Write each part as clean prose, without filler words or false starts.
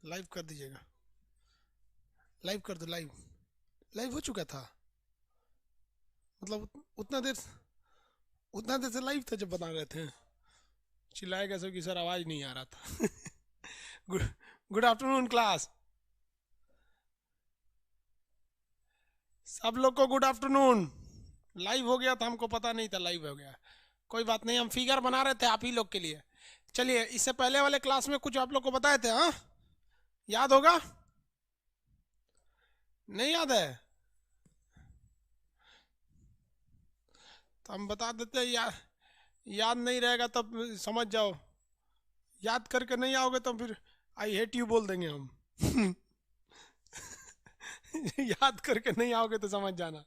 Live कर दीजिएगा, live कर दो, लाइव। लाइव हो चुका था, मतलब उतना देर से लाइव था जब बता रहे थे। चिल्लाए कैसे कि सर आवाज नहीं आ रहा था। गुड गुड आफ्टरनून क्लास, सब लोग को गुड आफ्टरनून। लाइव हो गया था, हमको पता नहीं था लाइव हो गया। कोई बात नहीं, हम फिगर बना रहे थे आप ही लोग के लिए। चलिए, इससे पहले वाले क्लास में कुछ आप लोग को बताए थे, हाँ याद होगा? नहीं याद है तो हम बता देते हैं। याद नहीं रहेगा तब समझ जाओ, याद करके नहीं आओगे तो फिर आई हेट यू बोल देंगे हम। याद करके नहीं आओगे तो समझ जाना।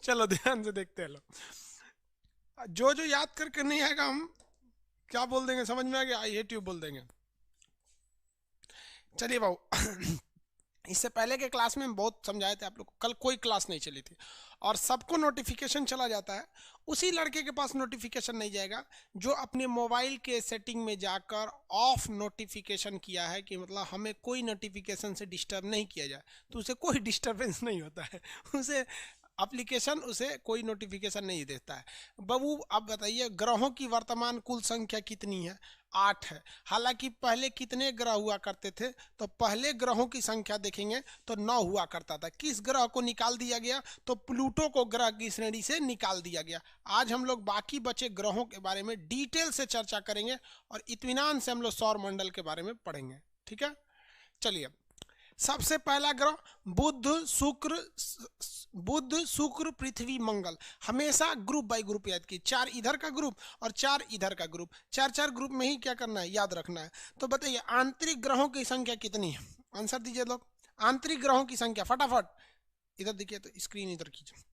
चलो ध्यान से देखते हैं लोग। जो जो याद करके नहीं आएगा हम क्या बोल देंगे, समझ में आ गया? आई हेट यू बोल देंगे। चलिए बाबू, इससे पहले के क्लास में हम बहुत समझाए थे आप लोग को। कल कोई क्लास नहीं चली थी और सबको नोटिफिकेशन चला जाता है। उसी लड़के के पास नोटिफिकेशन नहीं जाएगा जो अपने मोबाइल के सेटिंग में जाकर ऑफ नोटिफिकेशन किया है, कि मतलब हमें कोई नोटिफिकेशन से डिस्टर्ब नहीं किया जाए, तो उसे कोई डिस्टर्बेंस नहीं होता है। उसे एप्लीकेशन उसे कोई नोटिफिकेशन नहीं देता है। बाबू आप बताइए, ग्रहों की वर्तमान कुल संख्या कितनी है? 8 है। हालांकि पहले कितने ग्रह हुआ करते थे, तो पहले ग्रहों की संख्या देखेंगे तो 9 हुआ करता था। किस ग्रह को निकाल दिया गया? तो प्लूटो को ग्रह की श्रेणी से निकाल दिया गया। आज हम लोग बाकी बचे ग्रहों के बारे में डिटेल से चर्चा करेंगे और इत्मीनान से हम लोग सौर मंडल के बारे में पढ़ेंगे, ठीक है? चलिए, सबसे पहला ग्रह बुध शुक्र पृथ्वी मंगल। हमेशा ग्रुप बाय ग्रुप याद की, 4 इधर का ग्रुप और 4 इधर का ग्रुप, 4 ग्रुप में ही क्या करना है, याद रखना है। तो बताइए आंतरिक ग्रहों की संख्या कितनी है? आंसर दीजिए लोग, आंतरिक ग्रहों की संख्या फटाफट। इधर देखिए, तो स्क्रीन इधर कीजिए।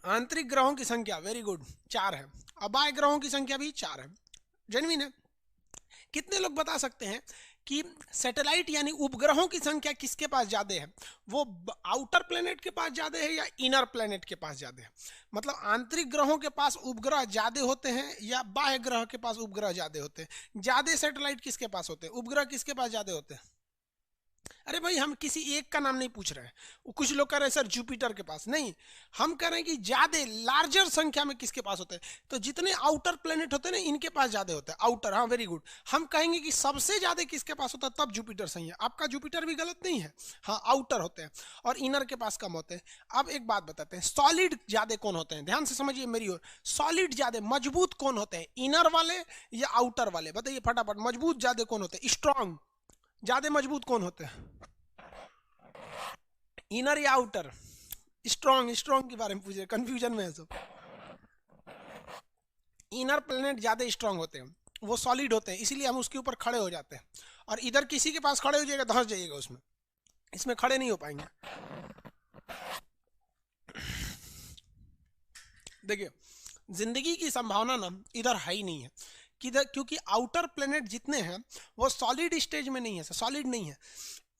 आंतरिक ग्रहों की संख्या वेरी गुड 4 है। अबाह्य ग्रहों की संख्या भी 4 है। जेन्युइन है। कितने लोग बता सकते हैं कि सैटेलाइट यानी उपग्रहों की संख्या किसके पास ज्यादा है? वो आउटर प्लेनेट के पास ज्यादा है या इनर प्लेनेट के पास ज्यादा है? मतलब आंतरिक ग्रहों के पास उपग्रह ज्यादा होते हैं या बाह्य ग्रह के पास उपग्रह ज्यादा होते हैं? ज्यादा सैटेलाइट किसके पास होते हैं, उपग्रह किसके पास ज्यादा होते हैं? अरे भाई, हम किसी एक का नाम नहीं पूछ रहे हैं। कुछ लोग कह रहे हैं सर जुपिटर के पास, नहीं, हम कह रहे हैं कि ज्यादा लार्जर संख्या में किसके पास होते हैं? तो जितने आउटर प्लेनेट होते हैं ना, इनके पास ज्यादा होता है आउटर। हाँ वेरी गुड। हम कहेंगे कि सबसे ज्यादा किसके पास होता है, तब जुपिटर सही है। आपका जुपिटर भी गलत नहीं है। हाँ, आउटर होते हैं और इनर के पास कम होते हैं। अब एक बात बताते हैं, सॉलिड ज्यादा कौन होते हैं? ध्यान से समझिए मेरी ओर। सॉलिड ज्यादा मजबूत कौन होते हैं, इनर वाले या आउटर वाले? बताइए फटाफट, मजबूत ज्यादा कौन होते हैं, स्ट्रांग ज्यादा मजबूत कौन होते हैं, इनर या आउटर? स्ट्रॉन्ग, स्ट्रॉन्ग के बारे में पूछ रहे, कंफ्यूजन में है सब। इनर प्लेनेट ज्यादा स्ट्रांग होते हैं, वो सॉलिड होते हैं, इसीलिए हम उसके ऊपर खड़े हो जाते हैं। और इधर किसी के पास खड़े हो जाएगा, धंस जाइएगा उसमें, इसमें खड़े नहीं हो पाएंगे। देखिए, जिंदगी की संभावना ना इधर है ही नहीं है किधर, क्योंकि आउटर प्लेनेट जितने हैं वो सॉलिड स्टेज में नहीं है, सॉलिड नहीं है,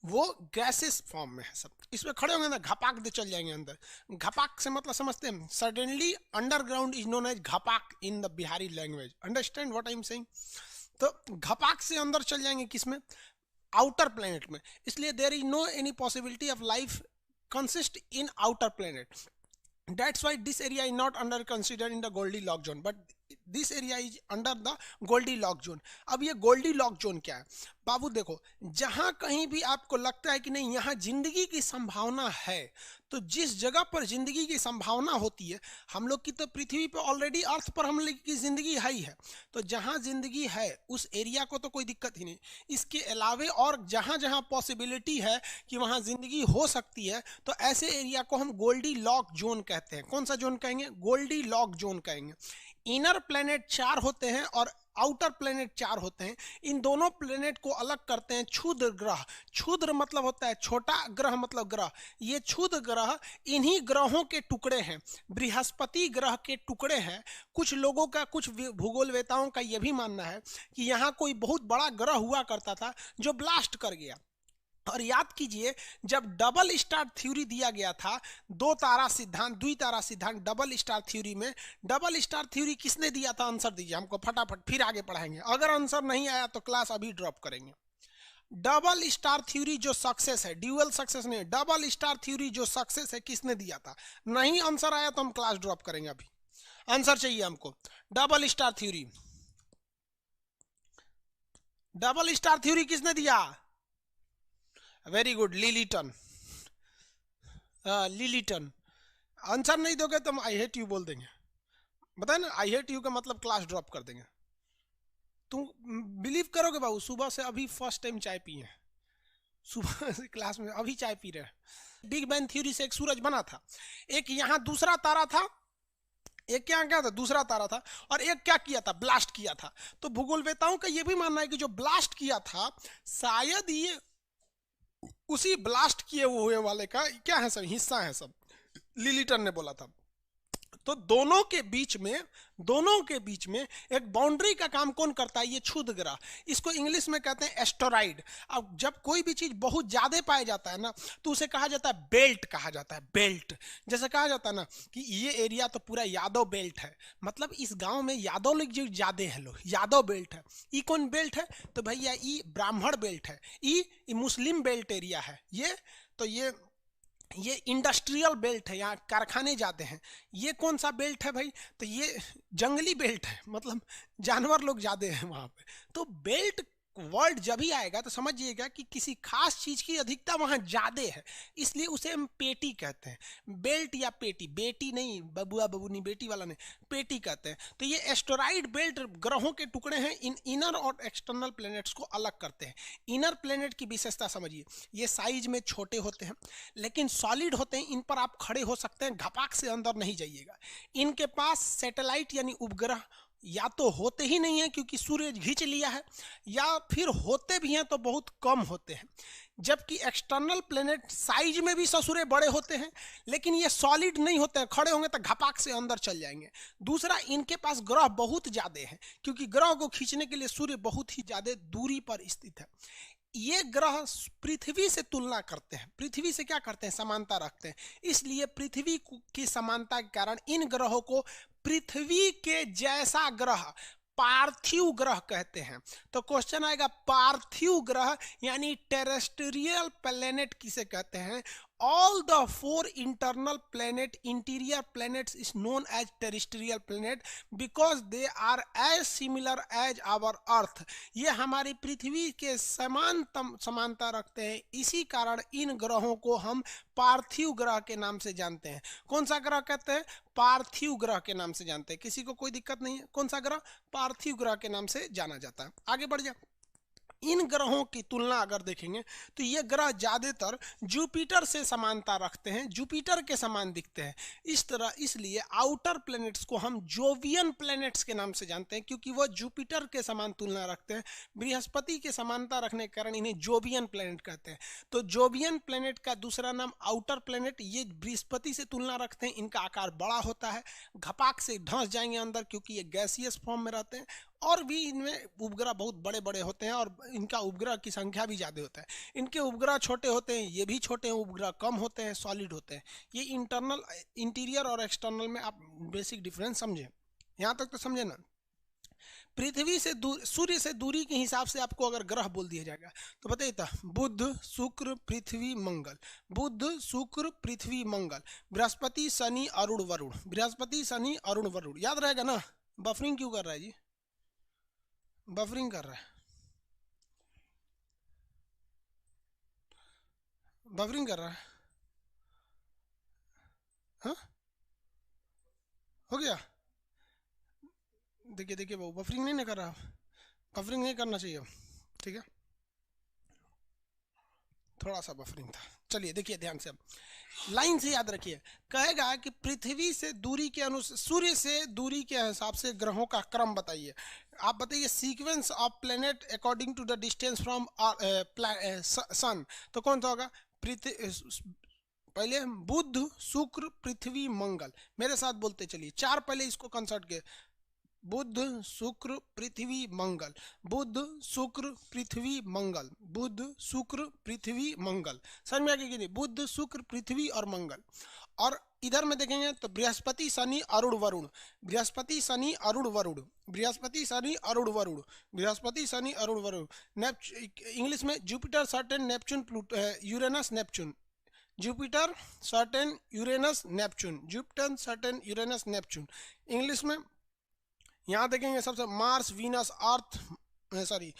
वो गैसेस फॉर्म में है सब। इसमें खड़े होंगे ना, घपाक दे चल जाएंगे अंदर। घपाक से मतलब समझते हैं, suddenly underground is known as घपाक in the Bihari language. Understand what I am saying? तो घपाक से अंदर चल जाएंगे किसमें, आउटर प्लेनेट में। इसलिए there is no any possibility of life consist in outer planet. That's why this area is not under considered in the Goldilocks zone, but this area is under the Goldilocks zone. अब ये Goldilocks zone क्या है बाबू? देखो, जहां कहीं भी आपको लगता है कि नहीं यहाँ जिंदगी की संभावना है, तो जिस जगह पर जिंदगी की संभावना होती है, हम लोग की तो पृथ्वी पे ऑलरेडी अर्थ पर हम लोग की जिंदगी है ही है, तो जहां जिंदगी है उस एरिया को तो कोई दिक्कत ही नहीं। इसके अलावे और जहां जहां पॉसिबिलिटी है कि वहां जिंदगी हो सकती है, तो ऐसे एरिया को हम गोल्डी लॉक जोन कहते हैं। कौन सा जोन कहेंगे? गोल्डी लॉक जोन कहेंगे। इनर प्लेनेट 4 होते हैं और आउटर प्लेनेट 4 होते हैं। इन दोनों प्लेनेट को अलग करते हैं क्षुद्र ग्रह। क्षुद्र मतलब होता है छोटा, ग्रह मतलब ग्रह। ये क्षुद्र ग्रह इन्हीं ग्रहों के टुकड़े हैं, बृहस्पति ग्रह के टुकड़े हैं। कुछ लोगों का, कुछ भूगोलवेताओं का यह भी मानना है कि यहाँ कोई बहुत बड़ा ग्रह हुआ करता था जो ब्लास्ट कर गया। और याद कीजिए, जब डबल स्टार थ्योरी दिया गया था, दो तारा सिद्धांत, द्वितारा सिद्धांत, डबल स्टार थ्योरी में, डबल स्टार थ्योरी किसने दिया था? आंसर दीजिए हमको फटाफट, फिर आगे पढ़ाएंगे। अगर आंसर नहीं आया तो क्लास अभी ड्रॉप करेंगे। डबल स्टार थ्योरी जो सक्सेस है, ड्यूअल सक्सेस नहीं, डबल स्टार थ्योरी जो सक्सेस है, किसने दिया था? नहीं आंसर आया तो हम क्लास ड्रॉप करेंगे। अभी आंसर चाहिए हमको। Double star theory, double star theory किसने दिया? Very good, Lyttleton. Lyttleton. Answer नहीं दोगे तो हम आई हेट यू बोल देंगे, बताए ना, आई हेट यू का मतलब क्लास ड्रॉप कर देंगे। तुम बिलीव करोगे बाबू, सुबह से अभी फर्स्ट टाइम चाय पिए, सुबह से क्लास में अभी चाय पी रहे हैं। बिग बैंग थ्योरी से एक सूरज बना था, एक यहाँ दूसरा तारा था, एक क्या था, दूसरा तारा था, और एक क्या किया था? ब्लास्ट किया था। तो भूगोलवेताओं का यह भी मानना है कि जो ब्लास्ट किया था, शायद ये उसी ब्लास्ट किए हुए वाले का क्या है, सब हिस्सा है सब, लिलीटन ने बोला था। तो दोनों के बीच में एक बाउंड्री का काम कौन करता है? ये क्षुद्र ग्रह, इसको इंग्लिश में कहते हैं एस्टेरॉइड। अब जब कोई भी चीज बहुत ज्यादा पाया जाता है ना, तो उसे कहा जाता है बेल्ट, कहा जाता है बेल्ट। जैसे कहा जाता है ना कि ये एरिया तो पूरा यादव बेल्ट है, मतलब इस गांव में यादव लोग जो ज्यादा है, लोग यादव बेल्ट है। ये कौन बेल्ट है? तो भैया ये ब्राह्मण बेल्ट है, ये मुस्लिम बेल्ट एरिया है। ये इंडस्ट्रियल बेल्ट है, यहाँ कारखाने जाते हैं। ये कौन सा बेल्ट है भाई? तो ये जंगली बेल्ट है, मतलब जानवर लोग ज्यादा हैं वहां पे। तो बेल्ट वर्ड जब ही आएगा तो समझिएगा कि किसी खास चीज की अधिकता वहां ज्यादा है, इसलिए उसे हम पेटी कहते हैं। बेल्ट या पेटी, बेटी नहीं, बबुआ बबुनी बेटी वाला नहीं, पेटी कहते हैं। तो ये एस्टेरॉइड बेल्ट ग्रहों के टुकड़े हैं, इन इनर और एक्सटर्नल प्लैनेट्स को अलग करते हैं। इनर प्लैनेट की विशेषता समझिए, ये साइज में छोटे होते हैं लेकिन सॉलिड होते हैं, इन पर आप खड़े हो सकते हैं, घपाक से अंदर नहीं जाइएगा। इनके पास सैटेलाइट यानी उपग्रह या तो होते ही नहीं है क्योंकि सूर्य खींच लिया है, या फिर होते भी हैं तो बहुत कम होते हैं। जबकि एक्सटर्नल प्लेनेट साइज में भी ससुरे बड़े होते हैं, लेकिन ये सॉलिड नहीं होते हैं, खड़े होंगे तो घपाक से अंदर चल जाएंगे। दूसरा, इनके पास ग्रह बहुत ज्यादा है, क्योंकि ग्रह को खींचने के लिए सूर्य बहुत ही ज्यादा दूरी पर स्थित है। ये ग्रह पृथ्वी से तुलना करते हैं, पृथ्वी से क्या करते हैं? समानता रखते हैं। इसलिए पृथ्वी की समानता के कारण इन ग्रहों को पृथ्वी के जैसा ग्रह, पार्थिव ग्रह कहते हैं। तो क्वेश्चन आएगा, पार्थिव ग्रह यानी टेरेस्ट्रियल प्लेनेट किसे कहते हैं? all the four internal planet interior planets is known as terrestrial planet because they are as similar as our earth। ये हमारी पृथ्वी के समानता रखते हैं, इसी कारण इन ग्रहों को हम पार्थिव ग्रह के नाम से जानते हैं। कौन सा ग्रह कहते हैं? पार्थिव ग्रह के नाम से जानते हैं। किसी को कोई दिक्कत नहीं है? कौन सा ग्रह? पार्थिव ग्रह के नाम से जाना जाता है। आगे बढ़ जा। इन ग्रहों की तुलना अगर देखेंगे तो ये ग्रह ज्यादातर जुपिटर से समानता रखते हैं, जुपिटर के समान दिखते हैं इस तरह। इसलिए आउटर प्लैनेट्स को हम जोवियन प्लैनेट्स के नाम से जानते हैं, क्योंकि वह जुपिटर के समान तुलना रखते हैं। बृहस्पति के समानता रखने के कारण इन्हें जोवियन प्लैनेट कहते हैं। तो जोवियन प्लैनेट का दूसरा नाम आउटर प्लैनेट। ये बृहस्पति से तुलना रखते हैं, इनका आकार बड़ा होता है, घपाक से धंस जाएंगे अंदर क्योंकि ये गैसियस फॉर्म में रहते हैं। और भी इनमें उपग्रह बहुत बड़े बड़े होते हैं और इनका उपग्रह की संख्या भी ज़्यादा होता है। इनके उपग्रह छोटे होते हैं, ये भी छोटे हैं, उपग्रह कम होते हैं, सॉलिड होते हैं। ये इंटरनल, इंटीरियर और एक्सटर्नल में आप बेसिक डिफरेंस समझें। यहाँ तक तो समझे ना? पृथ्वी से दूर, सूर्य से दूरी के हिसाब से आपको अगर ग्रह बोल दिया जाएगा तो बताइए तो, बुध शुक्र पृथ्वी मंगल, बुध शुक्र पृथ्वी मंगल, बृहस्पति शनि अरुण वरुण, बृहस्पति शनि अरुण वरुण। याद रहेगा ना? बफरिंग क्यों कर रहा है जी? बफरिंग कर रहा है, बफरिंग कर रहा है। हाँ, हो गया। देखिए देखिए वो बफरिंग नहीं ना कर रहा, बफरिंग नहीं करना चाहिए, ठीक है? थोड़ा सा बफरिंग था। चलिए देखिए ध्यान से, अब लाइन से याद रखिए। कहेगा कि पृथ्वी से दूरी के अनुसार, सूर्य से दूरी के हिसाब से ग्रहों का क्रम बताइए। आप बताइए sequence of planet according to the distance from sun. तो कौन सा होगा? पहले बुध शुक्र पृथ्वी मंगल। मेरे साथ बोलते चलिए, चार पहले इसको कंसल्ट के। बुध शुक्र पृथ्वी मंगल, बुध शुक्र पृथ्वी मंगल, बुध शुक्र पृथ्वी मंगल। समझ में आ गया कि नहीं? बुध शुक्र पृथ्वी और मंगल। और इधर में देखेंगे तो बृहस्पति शनि अरुण वरुण, बृहस्पति शनि अरुण वरुण, बृहस्पति शनि अरुण वरुण, बृहस्पति शनि अरुण वरुण। इंग्लिश में Jupiter Saturn Neptune Pluto, Uranus Neptune, Jupiter Saturn Uranus Neptune, Jupiter Saturn Uranus Neptune. English में यहाँ देखेंगे सबसे Mars Venus Earth, sorry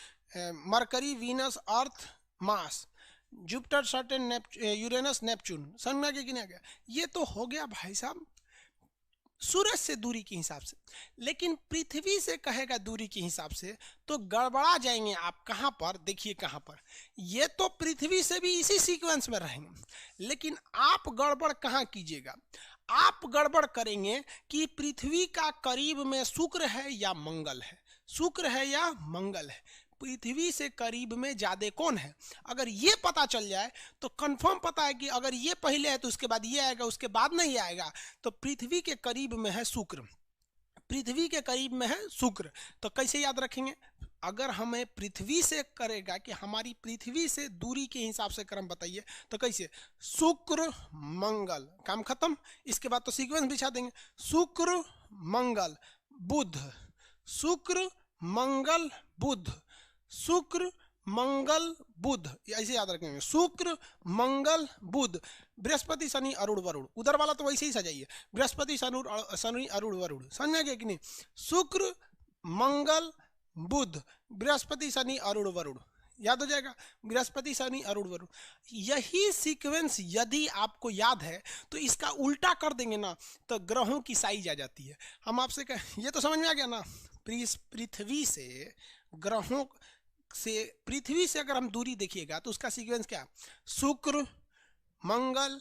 mercury Venus Earth Mars, Jupiter Saturn Uranus Neptune. समझ में आ गया कि नहीं आ गया? ये तो हो गया भाई साहब सूरज से दूरी के हिसाब से। लेकिन पृथ्वी से कहेगा दूरी के हिसाब से तो गड़बड़ा जाएंगे आप। कहाँ पर? देखिए कहाँ पर, ये तो पृथ्वी से भी इसी सीक्वेंस में रहेंगे, लेकिन आप गड़बड़ कहाँ कीजिएगा? आप गड़बड़ करेंगे कि पृथ्वी का करीब में शुक्र है या मंगल है, शुक्र है या मंगल है, पृथ्वी से करीब में ज्यादा कौन है। अगर ये पता चल जाए तो कंफर्म पता है कि अगर ये पहले है तो उसके बाद ये आएगा, उसके बाद नहीं आएगा। तो पृथ्वी के करीब में है शुक्र, पृथ्वी के करीब में है शुक्र। तो कैसे याद रखेंगे? अगर हमें पृथ्वी से करेगा कि हमारी पृथ्वी से दूरी के हिसाब से क्रम बताइए, तो कैसे? शुक्र मंगल, काम खत्म। इसके बाद तो सीक्वेंस बिछा देंगे, शुक्र मंगल बुध, शुक्र मंगल बुध, शुक्र मंगल बुध, ऐसे याद रखेंगे, शुक्र मंगल बुध। बृहस्पति शनि अरुण वरुण, उधर वाला तो वैसे ही सजाइए, बृहस्पति शनि अरुण वरुण। समझ गए कि नहीं? शुक्र मंगल बुध, बृहस्पति शनि अरुण वरुण, याद हो जाएगा, बृहस्पति शनि अरुण वरुण। यही सीक्वेंस यदि आपको याद है तो इसका उल्टा कर देंगे ना तो ग्रहों की साइज आ जाती है। हम आपसे ये तो समझ में आ गया ना? पृथ्वी से ग्रहों से, पृथ्वी से अगर हम दूरी देखिएगा तो उसका सीक्वेंस क्या? शुक्र मंगल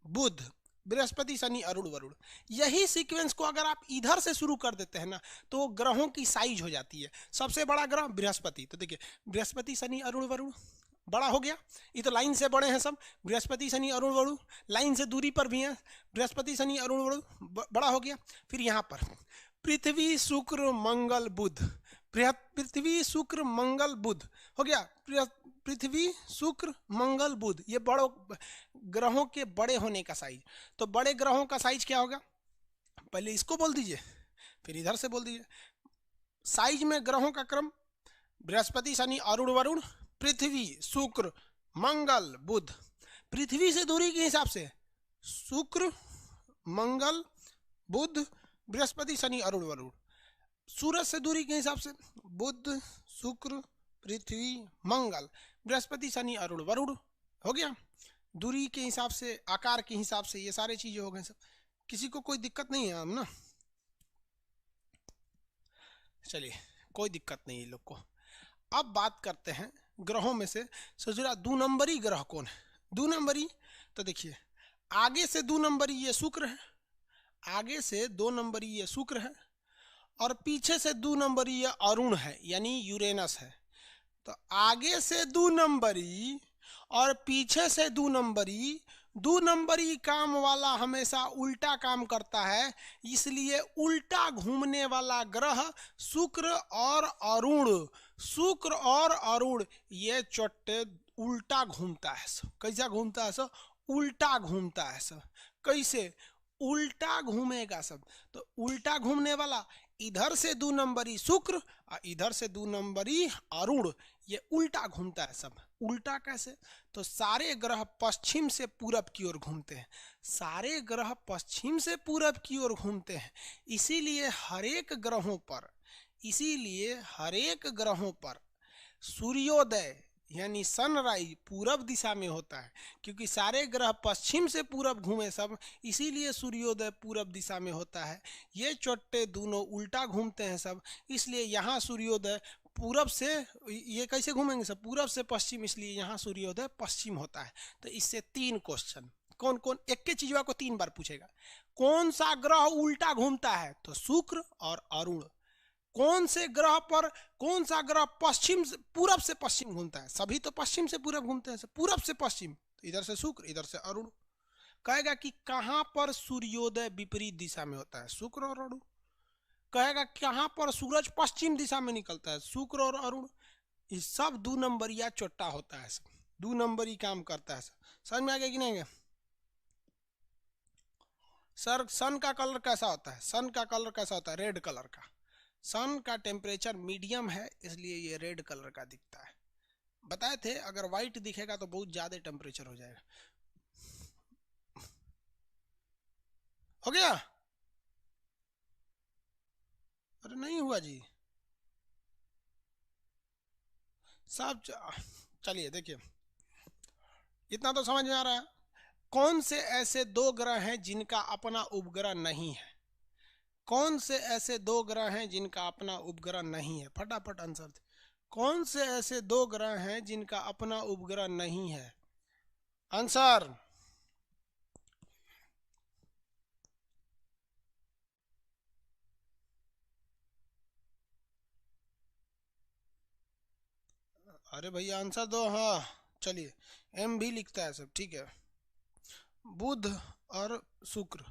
बुध, बृहस्पति शनि अरुण वरुण। यही सीक्वेंस को अगर आप इधर से शुरू कर देते हैं ना तो ग्रहों की साइज हो जाती है। सबसे बड़ा ग्रह बृहस्पति, तो देखिए बृहस्पति शनि अरुण वरुण बड़ा हो गया, ये तो लाइन से बड़े हैं सब। बृहस्पति शनि अरुण वरुण लाइन से दूरी पर भी हैं, बृहस्पति शनि अरुण वरुण बड़ा हो गया। फिर यहाँ पर पृथ्वी शुक्र मंगल बुध, पृथ्वी शुक्र मंगल बुध हो गया, पृथ्वी शुक्र मंगल बुध। ये बड़ों ग्रहों के बड़े होने का साइज। तो बड़े ग्रहों का साइज क्या होगा? पहले इसको बोल दीजिए, फिर इधर से बोल दीजिए। साइज में ग्रहों का क्रम, बृहस्पति शनि अरुण वरुण, पृथ्वी शुक्र मंगल बुध। पृथ्वी से दूरी के हिसाब से शुक्र मंगल बुध बृहस्पति शनि अरुण वरुण। सूरज से दूरी के हिसाब से बुध शुक्र पृथ्वी मंगल बृहस्पति शनि अरुण वरुण हो गया। दूरी के हिसाब से, आकार के हिसाब से ये सारे चीजें हो गए सब। किसी को कोई दिक्कत नहीं है हम ना? चलिए कोई दिक्कत नहीं है लोग को। अब बात करते हैं ग्रहों में से सोचो 2 नंबरी ग्रह कौन है? 2 नंबरी, तो देखिए आगे से 2 नंबरी ये शुक्र है, आगे से 2 नंबरी ये शुक्र है, और पीछे से 2 नंबरी ये अरुण है यानी यूरेनस है। तो आगे से 2 नंबरी और पीछे से 2 नंबरी, 2 नंबरी काम वाला हमेशा उल्टा काम करता है, इसलिए उल्टा घूमने वाला ग्रह शुक्र और अरुण, शुक्र और अरुण ये चोट्टे उल्टा घूमता है। कैसा घूमता है? सब उल्टा घूमता है। सब कैसे उल्टा घूमेगा? सब तो उल्टा घूमने वाला, इधर से 2 नंबरी शुक्र और इधर से 2 नंबरी अरुण, ये उल्टा घूमता है। सब उल्टा कैसे? तो सारे ग्रह पश्चिम से पूरब की ओर घूमते हैं, सारे ग्रह पश्चिम से पूरब की ओर घूमते हैं। इसीलिए हरेक ग्रहों पर सूर्योदय यानी सनराइज पूरब दिशा में होता है, क्योंकि सारे ग्रह पश्चिम से पूरब घूमे सब, इसीलिए सूर्योदय पूरब दिशा में होता है। ये चोट्टे दोनों उल्टा घूमते हैं सब, इसलिए यहाँ सूर्योदय पूरब से, ये कैसे घूमेंगे सब? पूरब से पश्चिम, इसलिए यहाँ सूर्योदय पश्चिम होता है। तो इससे 3 क्वेश्चन, कौन कौन एक के चीजों को 3 बार पूछेगा। कौन सा ग्रह उल्टा घूमता है? तो शुक्र और अरुण। कौन से ग्रह पर, कौन सा ग्रह पश्चिम से, पूरब से पश्चिम घूमता है? सभी तो पश्चिम से पूरब घूमते हैं, पूरब से पश्चिम, तो इधर से शुक्र इधर से अरुण। कहेगा कि कहां पर सूर्योदय विपरीत दिशा में होता है? शुक्र और अरुण। कहेगा कहाँ पर सूरज पश्चिम दिशा में निकलता है, शुक्र और अरुण। ये सब 2 नंबरिया चोट्टा होता है, सब 2 नंबरी काम करता है। समझ में आ गया कि नहीं गया? सर सन का कलर कैसा होता है? सन का कलर कैसा होता है? रेड कलर का। सन का टेम्परेचर मीडियम है, इसलिए ये रेड कलर का दिखता है। बताए थे अगर व्हाइट दिखेगा तो बहुत ज्यादा टेम्परेचर हो जाएगा। हो गया? अरे नहीं हुआ जी, सब चलिए देखिए, इतना तो समझ में आ रहा है। कौन से ऐसे 2 ग्रह हैं जिनका अपना उपग्रह नहीं है? कौन से ऐसे 2 ग्रह हैं जिनका अपना उपग्रह नहीं है? फटाफट आंसर दे। कौन से ऐसे 2 ग्रह हैं जिनका अपना उपग्रह नहीं है? आंसर। अरे भैया आंसर दो। हाँ चलिए, एम भी लिखता है सब, ठीक है। बुध और शुक्र,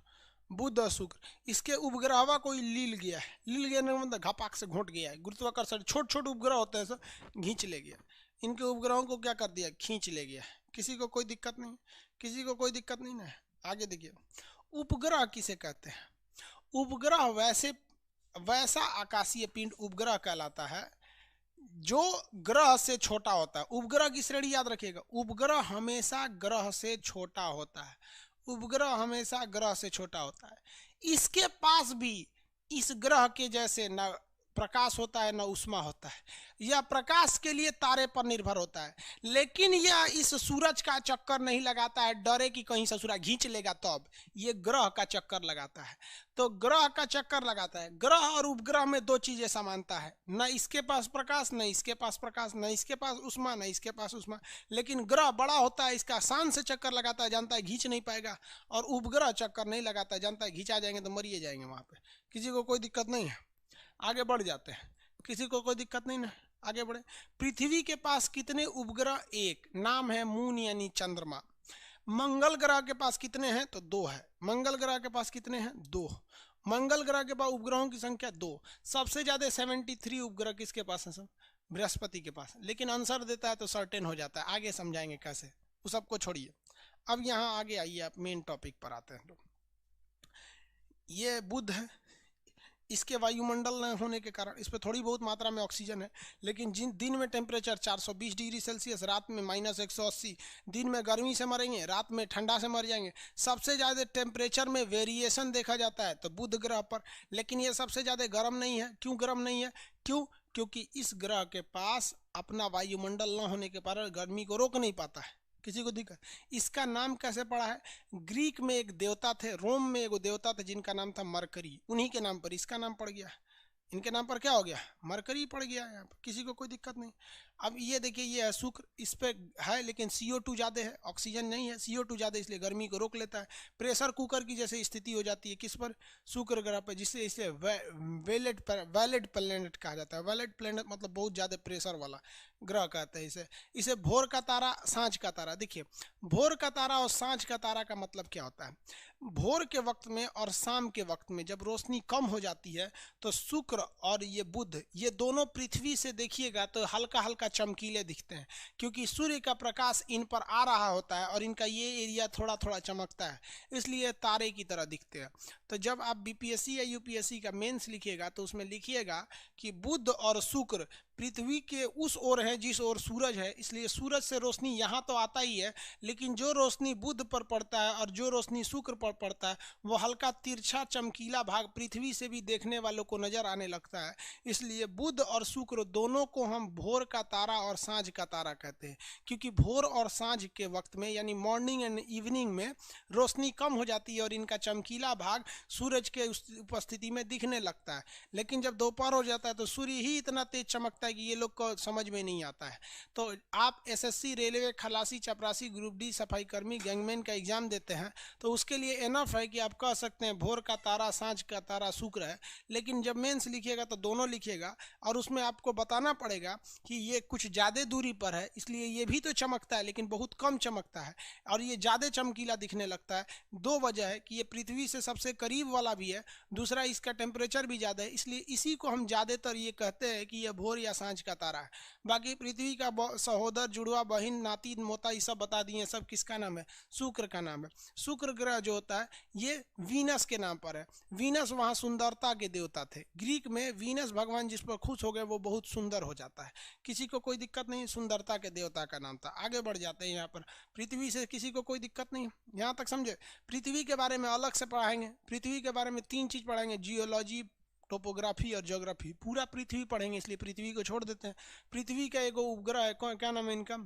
बुध और शुक्र, इसके उपग्रहवा कोई लील गया है। लील गया नहीं मतलब घपाक से घोट गया है, गुरुत्वाकर्षण, छोटे छोटे उपग्रह होते हैं सब घींच ले गया। इनके उपग्रहों को क्या कर दिया? खींच ले गया। किसी को कोई दिक्कत नहीं, किसी को कोई दिक्कत नहीं ना। आगे देखिए, उपग्रह किसे कहते हैं? उपग्रह वैसा आकाशीय पिंड उपग्रह कहलाता है जो ग्रह से छोटा होता है। उपग्रह की श्रेणी याद रखिएगा, उपग्रह हमेशा ग्रह से छोटा होता है। उपग्रह हमेशा ग्रह से छोटा होता है। इसके पास भी इस ग्रह के जैसे न प्रकाश होता है न उष्मा होता है। यह प्रकाश के लिए तारे पर निर्भर होता है, लेकिन यह इस सूरज का चक्कर नहीं लगाता है, डरे कि कहीं से सूरज खींच लेगा तब। ये ग्रह का चक्कर लगाता है। तो ग्रह का चक्कर लगाता है। ग्रह और उपग्रह में 2 चीजें समानता है, न इसके पास प्रकाश, न इसके पास प्रकाश, न इसके पास उष्मा, न इसके पास उष्मा। लेकिन ग्रह बड़ा होता है, इसका शान से चक्कर लगाता है, जानता है खींच नहीं पाएगा। और उपग्रह चक्कर नहीं लगाता है, जानता है खींचा जाएंगे तो मरिए जाएंगे वहां पे। किसी को कोई दिक्कत नहीं है, आगे बढ़ जाते हैं। किसी को कोई दिक्कत नहीं ना, आगे बढ़े। पृथ्वी के पास कितने उपग्रह? 1, नाम है मून यानी चंद्रमा। मंगल ग्रह के पास कितने हैं? तो 2 है। मंगल ग्रह के पास कितने हैं? 2। मंगल ग्रह के पास उपग्रहों की संख्या 2। सबसे ज्यादा 73 उपग्रह किसके पास है? सब बृहस्पति के पास। लेकिन आंसर देता है तो सर्टेन हो जाता है। आगे समझाएंगे कैसे, वो सबको छोड़िए। अब यहाँ आगे आइए, आप मेन टॉपिक पर आते हैं। ये बुध है, इसके वायुमंडल न होने के कारण इस पर थोड़ी बहुत मात्रा में ऑक्सीजन है, लेकिन जिन दिन में टेम्परेचर 420 डिग्री सेल्सियस, रात में -180। दिन में गर्मी से मरेंगे, रात में ठंडा से मर जाएंगे। सबसे ज़्यादा टेम्परेचर में वेरिएशन देखा जाता है तो बुध ग्रह पर। लेकिन ये सबसे ज़्यादा गर्म नहीं है। क्यों गर्म नहीं है? क्योंकि इस ग्रह के पास अपना वायुमंडल न होने के कारण गर्मी को रोक नहीं पाता है। किसी को दिक्कत? इसका नाम कैसे पड़ा है? ग्रीक में एक देवता थे, रोम में एक देवता थे जिनका नाम था मरकरी, उन्हीं के नाम पर इसका नाम पड़ गया। इनके नाम पर क्या हो गया? मरकरी पड़ गया यहाँ पर। किसी को कोई दिक्कत नहीं। अब ये देखिए, ये है शुक्र, इस पे है लेकिन CO2 ज़्यादा है, ऑक्सीजन नहीं है। CO2 ज़्यादा इसलिए गर्मी को रोक लेता है। प्रेशर कुकर की जैसे स्थिति हो जाती है किस पर? शुक्र ग्रह पर, जिससे इसे वैलेट प्लैनेट कहा जाता है। वैलेट प्लैनेट मतलब बहुत ज़्यादा प्रेशर वाला ग्रह कहते हैं इसे। इसे भोर का तारा, सांझ का तारा। देखिए, भोर का तारा और सांझ का तारा का मतलब क्या होता है? भोर के वक्त में और शाम के वक्त में जब रोशनी कम हो जाती है तो शुक्र और ये बुध, ये दोनों पृथ्वी से देखिएगा तो हल्का हल्का चमकीले दिखते हैं, क्योंकि सूर्य का प्रकाश इन पर आ रहा होता है और इनका ये एरिया थोड़ा थोड़ा चमकता है, इसलिए तारे की तरह दिखते हैं। तो जब आप BPSC या UPSC का मेंस लिखिएगा तो उसमें लिखिएगा कि बुध और शुक्र पृथ्वी के उस ओर है जिस ओर सूरज है, इसलिए सूरज से रोशनी यहाँ तो आता ही है, लेकिन जो रोशनी बुध पर पड़ता है और जो रोशनी शुक्र पर पड़ता है वो हल्का तिरछा चमकीला भाग पृथ्वी से भी देखने वालों को नजर आने लगता है। इसलिए बुध और शुक्र दोनों को हम भोर का तारा और सांझ का तारा कहते हैं, क्योंकि भोर और सांझ के वक्त में यानी मॉर्निंग एंड इवनिंग में रोशनी कम हो जाती है और इनका चमकीला भाग सूरज के उपस्थिति में दिखने लगता है। लेकिन जब दोपहर हो जाता है तो सूर्य ही इतना तेज चमकता है है कि ये लोग को समझ में नहीं आता है। तो आप एसएससी, रेलवे, खलासी, चपरासी, ग्रुप डी, सफाई कर्मी, गैंगमैन का एग्जाम देते हैं तो उसके लिए इनफ है कि आप कह सकते हैं भोर का तारा, सांझ का तारा शुक्र है। लेकिन जब मेंस लिखिएगा तो दोनों लिखिएगा, और उसमें आपको बताना पड़ेगा कि ये कुछ ज़्यादा दूरी पर है, इसलिए ये भी तो चमकता है लेकिन बहुत कम चमकता है, और ये ज़्यादा चमकीला दिखने लगता है। दो वजह है कि ये पृथ्वी से सबसे करीब वाला भी है, दूसरा इसका टेम्परेचर भी ज़्यादा है, इसलिए इसी को हम ज़्यादातर ये कहते हैं कि ये भोर या सांझ का तारा है। बाकी पृथ्वी का सहोदर, जुड़वा, बहिन, नाती, मोता, ये सब बता दिए, सब किसका नाम है? शुक्र का नाम है। शुक्र ग्रह जो होता है ये वीनस के नाम पर है। वीनस वहाँ सुंदरता के देवता थे। ग्रीक में वीनस भगवान जिस पर खुश हो गए वो बहुत सुंदर हो जाता है। किसी को कोई दिक्कत नहीं, सुंदरता के देवता का नाम था। आगे बढ़ जाते हैं यहाँ पर। पृथ्वी से किसी को कोई दिक्कत नहीं, यहाँ तक समझे। पृथ्वी के बारे में अलग से पढ़ाएंगे। पृथ्वी के बारे में 3 चीज़ पढ़ाएंगे, जियोलॉजी, टोपोग्राफी और ज्योग्राफी। पूरा पृथ्वी पढ़ेंगे, इसलिए पृथ्वी को छोड़ देते हैं। पृथ्वी का एक उपग्रह है, क्या नाम है इनका?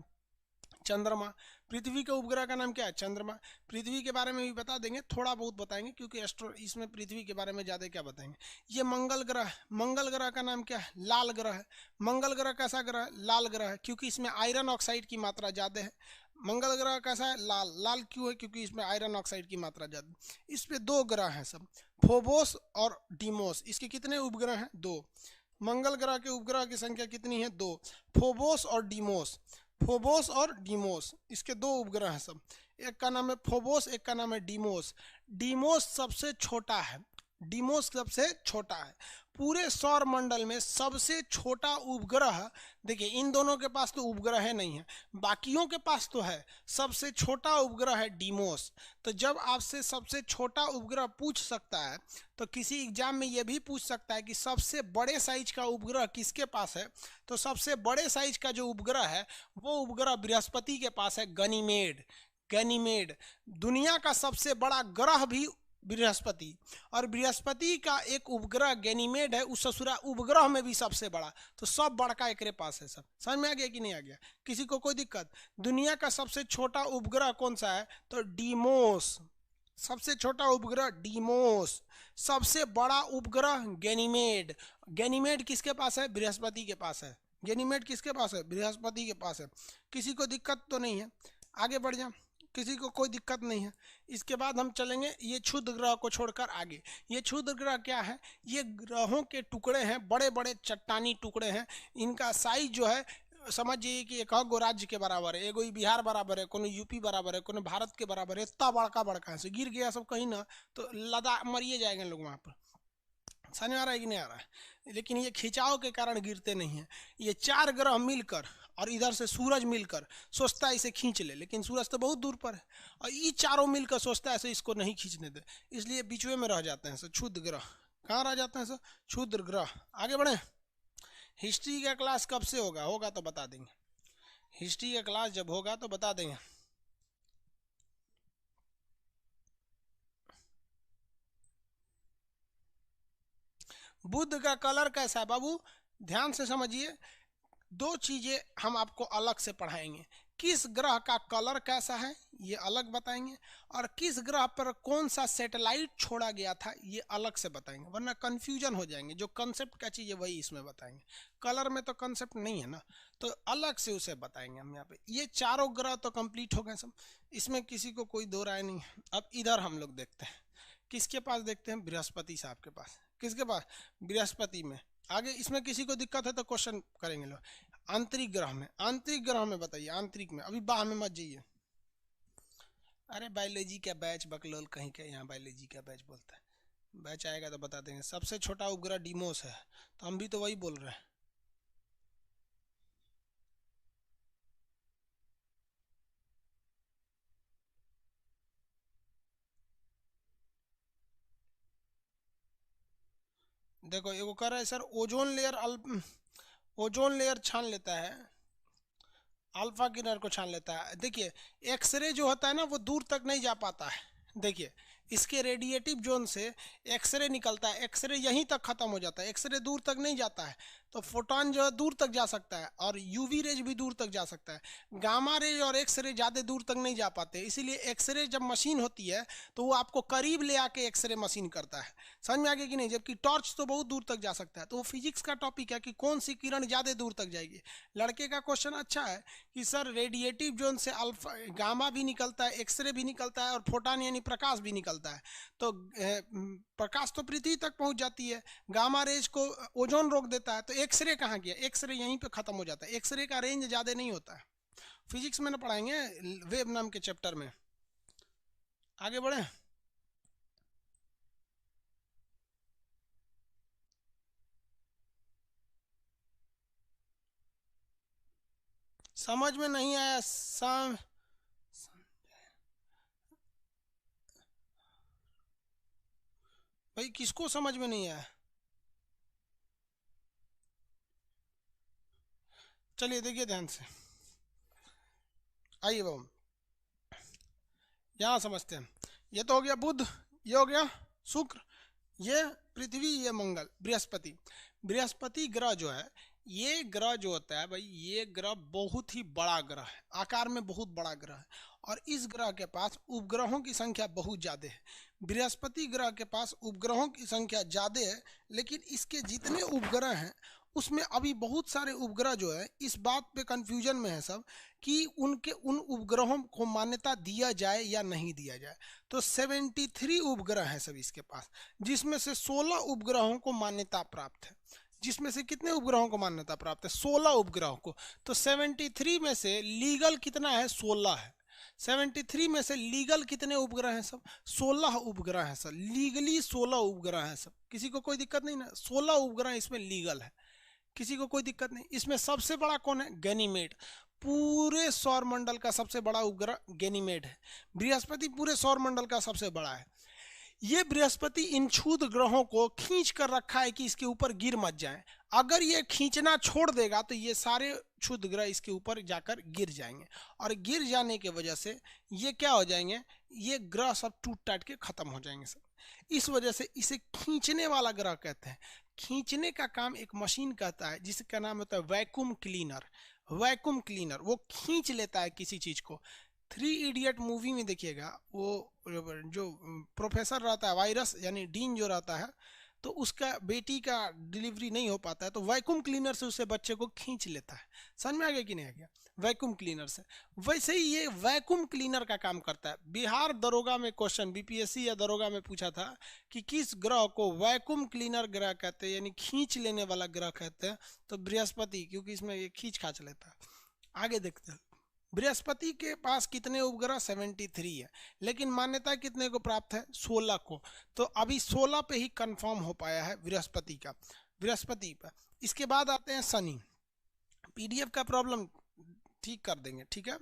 चंद्रमा। पृथ्वी के उपग्रह का नाम क्या है? चंद्रमा। पृथ्वी के बारे में भी बता देंगे, थोड़ा बहुत बताएंगे, क्योंकि इसमें पृथ्वी के बारे में ज़्यादा क्या बताएंगे। ये मंगल ग्रह। मंगल ग्रह का नाम क्या है? लाल ग्रह है। मंगल ग्रह कैसा ग्रह है? लाल ग्रह है, क्योंकि इसमें आयरन ऑक्साइड की मात्रा ज़्यादा है। मंगल ग्रह कैसा है? लाल। लाल क्यों है? क्योंकि इसमें आयरन ऑक्साइड की मात्रा ज़्यादा। इस पे 2 ग्रह हैं सब, फोबोस और डीमोस। इसके कितने उपग्रह हैं? 2। मंगल ग्रह के उपग्रह की संख्या कितनी है? 2। फोबोस और डीमोस। फोबोस और डीमोस, इसके 2 उपग्रह हैं सब। एक का नाम है फोबोस, एक का नाम है डीमोस। डीमोस सबसे छोटा है। डीमोस सबसे छोटा है। पूरे सौर मंडल में सबसे छोटा उपग्रह, देखिए इन दोनों के पास तो उपग्रह है नहीं है, बाकियों के पास तो है। सबसे छोटा उपग्रह है डीमोस। तो जब आपसे सबसे छोटा उपग्रह पूछ सकता है तो किसी एग्जाम में यह भी पूछ सकता है कि सबसे बड़े साइज का उपग्रह किसके पास है। तो सबसे बड़े साइज का जो उपग्रह है वो उपग्रह बृहस्पति के पास है, गनीमेड। गनीमेड दुनिया का सबसे बड़ा ग्रह भी बृहस्पति, और बृहस्पति का एक उपग्रह गैनीमेड है, उस ससुरा उपग्रह में भी सबसे बड़ा। तो सब बड़का एकरे पास है। सब समझ में आ गया कि नहीं आ गया? किसी को कोई दिक्कत? दुनिया का सबसे छोटा उपग्रह कौन सा है? तो डीमोस। सबसे छोटा उपग्रह डीमोस, सबसे बड़ा उपग्रह गैनीमेड। गैनीमेड किसके पास है? बृहस्पति के पास है। गैनीमेड किसके पास है? बृहस्पति के पास है। किसी को दिक्कत तो नहीं है? आगे बढ़ जाए, किसी को कोई दिक्कत नहीं है। इसके बाद हम चलेंगे ये क्षुद्र ग्रह को छोड़कर आगे। ये क्षुद्र ग्रह क्या है? ये ग्रहों के टुकड़े हैं, बड़े बड़े चट्टानी टुकड़े हैं। इनका साइज जो है समझिए कि एक गो राज्य के बराबर है। एगो बिहार बराबर है, कोनो यूपी बराबर है, कोनो भारत के बराबर है। इतना बड़का बड़का है, गिर गया सब कहीं ना तो लदा मरिए जाएंगे लोग वहाँ पर। समझ में आ रहा है कि नहीं आ रहा है? लेकिन ये खिंचाव के कारण गिरते नहीं हैं। ये 4 ग्रह मिलकर और इधर से सूरज मिलकर सोचता है इसे खींच ले, लेकिन सूरज तो बहुत दूर पर है, और ये चारों मिलकर सोचता है ऐसे इसको नहीं खींचने दे, इसलिए बीचवे में रह जाते हैं। क्षुद्र ग्रह कहाँ रह जाते हैं? क्षुद्र ग्रह। आगे बढ़े। हिस्ट्री का क्लास कब से होगा? होगा तो बता देंगे। हिस्ट्री का क्लास जब होगा तो बता देंगे। बुध का कलर कैसा है बाबू? ध्यान से समझिए, 2 चीजें हम आपको अलग से पढ़ाएंगे। किस ग्रह का कलर कैसा है ये अलग बताएंगे, और किस ग्रह पर कौन सा सैटेलाइट छोड़ा गया था ये अलग से बताएंगे, वरना कंफ्यूजन हो जाएंगे। जो कंसेप्ट का चीज़ है वही इसमें बताएंगे। कलर में तो कंसेप्ट नहीं है ना, तो अलग से उसे बताएंगे हम यहाँ पे। ये 4 ग्रह तो कंप्लीट हो गए सब, इसमें किसी को कोई दो राय नहीं है। अब इधर हम लोग देखते हैं, किसके पास देखते हैं? बृहस्पति साहब के पास। किसके पास? बृहस्पति में। आगे इसमें किसी को दिक्कत है तो क्वेश्चन करेंगे लोग। आंतरिक ग्रह में, आंतरिक ग्रह में बताइए। आंतरिक में, अभी बाह में मत जाइए। अरे बायोलॉजी का बैच बकलोल कहीं के, यहाँ बायोलॉजी का बैच बोलता है। बैच आएगा तो बता देंगे। सबसे छोटा उपग्रह डीमोस है, तो हम भी तो वही बोल रहे हैं। देखो ये वो कर रहा है सर, ओजोन लेयर छान लेता है, अल्फा किरणों को छान लेता है। देखिए एक्सरे जो होता है ना वो दूर तक नहीं जा पाता है। देखिए इसके रेडिएटिव जोन से एक्सरे निकलता है, एक्सरे यहीं तक खत्म हो जाता है, एक्सरे दूर तक नहीं जाता है। तो फोटोन जो है दूर तक जा सकता है और यूवी रेज भी दूर तक जा सकता है। गामा रेज और एक्स रे ज़्यादा दूर तक नहीं जा पाते, इसीलिए एक्सरे जब मशीन होती है तो वो आपको करीब ले आके एक्सरे मशीन करता है। समझ में आ गया कि नहीं? जबकि टॉर्च तो बहुत दूर तक जा सकता है। तो वो फिजिक्स का टॉपिक है कि कौन सी किरण ज़्यादा दूर तक जाएगी। लड़के का क्वेश्चन अच्छा है कि सर रेडिएटिव जोन से अल्फा गामा भी निकलता है, एक्सरे भी निकलता है और फोटॉन यानी प्रकाश भी निकलता है। तो प्रकाश तो पृथ्वी तक पहुंच जाती है, गामा रेज को ओजोन रोक देता है, तो एक्सरे कहाँ गया? एक्सरे यहीं पे खत्म हो जाता है। एक्सरे का रेंज ज़्यादा नहीं होता है। फिजिक्स में ना पढ़ाएंगे वेव नाम के चैप्टर में। आगे बढ़े। समझ में नहीं आया भाई, किसको समझ में नहीं आया? चलिए देखिए ध्यान से, आइए बाबू यहाँ समझते हैं। ये तो हो गया बुध, ये हो गया शुक्र, ये पृथ्वी, ये मंगल, बृहस्पति। बृहस्पति ग्रह जो है, ये ग्रह जो होता है भाई, ये ग्रह बहुत ही बड़ा ग्रह है, आकार में बहुत बड़ा ग्रह है और इस ग्रह के पास उपग्रहों की संख्या बहुत ज़्यादा है। बृहस्पति ग्रह के पास उपग्रहों की संख्या ज़्यादा है, लेकिन इसके जितने उपग्रह हैं उसमें अभी बहुत सारे उपग्रह जो है इस बात पे कंफ्यूजन में है सब कि उनके उन उपग्रहों को मान्यता दिया जाए या नहीं दिया जाए। तो 73 उपग्रह हैं सब इसके पास, जिसमें से 16 उपग्रहों को मान्यता प्राप्त है। जिसमें से कितने उपग्रहों को मान्यता प्राप्त है? 16 उपग्रहों को। तो 73 में से लीगल कितना है? 16 है। 73 में से लीगल कितने उपग्रह हैं? सब 16 उपग्रह हैं सर, लीगली 16 उपग्रह हैं सब। किसी को कोई दिक्कत नहीं ना? 16 उपग्रह इसमें लीगल है, किसी को कोई दिक्कत नहीं। इसमें सबसे बड़ा कौन है? गैनीमेड। पूरे सौर मंडल का सबसे बड़ा उपग्रह गैनीमेड है। बृहस्पति पूरे सौर मंडल का सबसे बड़ा है। ये बृहस्पति इन क्षुद्र ग्रहों को खींच कर रखा है कि इसके ऊपर गिर मत जाएं। अगर ये खींचना छोड़ देगा तो ये सारे क्षुद्र ग्रह इसके ऊपर जाकर गिर जाएंगे और गिर जाने की वजह से ये क्या हो जाएंगे? ये ग्रह सब टूट टाट के खत्म हो जाएंगे सब। इस वजह से इसे खींचने वाला ग्रह कहते हैं। खींचने का काम एक मशीन करता है जिसका नाम होता है वैक्यूम क्लीनर। वैक्यूम क्लीनर वो खींच लेता है किसी चीज को। 3 इडियट मूवी में देखिएगा, वो जो प्रोफेसर रहता है वायरस यानी डीन जो रहता है, तो उसका बेटी का डिलीवरी नहीं हो पाता है तो वैक्यूम क्लीनर से उसे बच्चे को खींच लेता है। समझ में आ गया कि नहीं आ गया? वैक्यूम क्लीनर से। वैसे ही ये वैक्यूम क्लीनर का काम करता है। बिहार दरोगा में क्वेश्चन बीपीएससी या दरोगा में पूछा था कि किस ग्रह को वैक्यूम क्लीनर ग्रह कहते हैं, यानी खींच लेने वाला ग्रह कहते हैं। तो बृहस्पति, क्योंकि इसमें ये खींच खाच लेता है। आगे देखते हैं, बृहस्पति के पास कितने उपग्रह? 73 है, लेकिन मान्यता कितने को प्राप्त है? 16 को। तो अभी 16 पे ही कंफर्म हो पाया है बृहस्पति का, बृहस्पति पर। इसके बाद आते हैं शनि। पीडीएफ का प्रॉब्लम ठीक कर देंगे, ठीक है।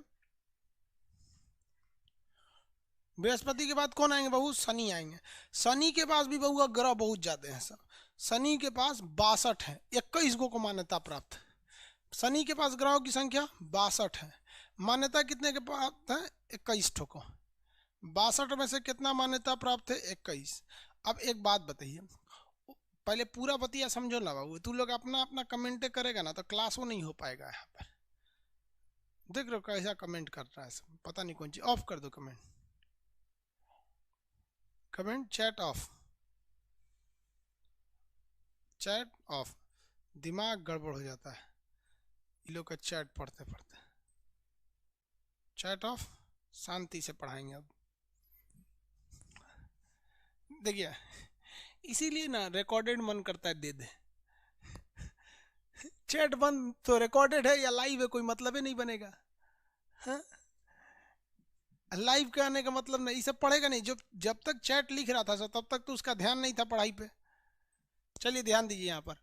बृहस्पति के बाद कौन आएंगे बहू? शनि आएंगे। शनि के पास भी बहू ग्रह बहुत ज्यादा है सब। शनि के पास 62 है, 21 को मान्यता प्राप्त है। शनि के पास ग्रहों की संख्या 62 है, मान्यता कितने के प्राप्त है? 21 को। 62 में से कितना मान्यता प्राप्त है? 21। अब एक बात बताइए, पहले पूरा बतिया समझो ना बाबू। तू लोग अपना अपना कमेंट करेगा ना तो क्लास वो नहीं हो पाएगा। यहाँ पर देख रहे हो कैसा कमेंट कर रहा है सब, पता नहीं कौन चीज। ऑफ कर दो comment, comment chat off, chat off. दिमाग गड़बड़ हो जाता है ये लोग का चैट पढ़ते पढ़ते। चैट ऑफ, शांति से पढ़ाएंगे अब। देखिए इसीलिए ना रिकॉर्डेड मन करता है दे दे। चैट बंद तो रिकॉर्डेड है या लाइव है कोई मतलब ही नहीं बनेगा। हाँ, लाइव के आने का मतलब नहीं, इसे पढ़ेगा नहीं। जब तक चैट लिख रहा था तब तक तो उसका ध्यान नहीं था पढ़ाई पे। चलिए ध्यान दीजिए यहाँ पर,